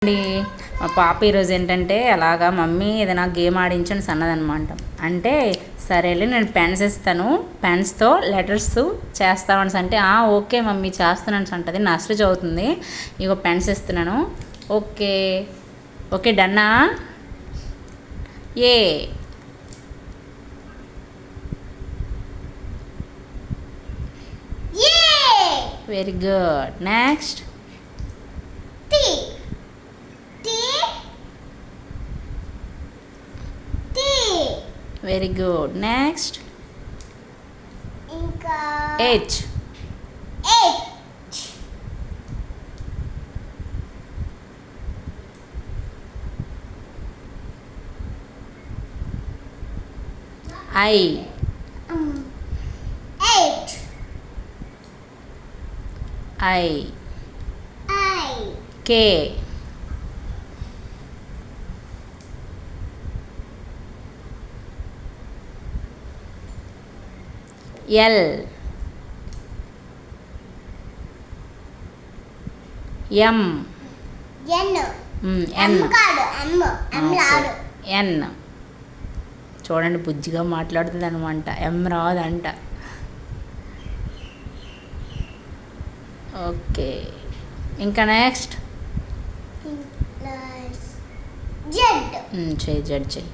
అండి మా పాప ఈరోజు ఏంటంటే అలాగా మమ్మీ ఏదైనా గేమ్ ఆడించని అన్నదనమాట. అంటే సరేలే నేను పెన్స్ ఇస్తాను, పెన్స్తో లెటర్స్ చేస్తామని అంటే ఓకే మమ్మీ చేస్తున్నాను అంటది. నర్సరీ చదువుతుంది. ఇగో పెన్స్ ఇస్తున్నాను. ఓకే ఓకే డన్నా. A very good. Next very good. Next ఇంకా H. I. I. K. L. M. N. చూడండి బుజ్జిగా మాట్లాడుతుంది అనమాట. ఎం రాదంట. ఓకే ఇంకా నెక్స్ట్ జెడ్. చెయ్యి జడ్ చెయ్యి.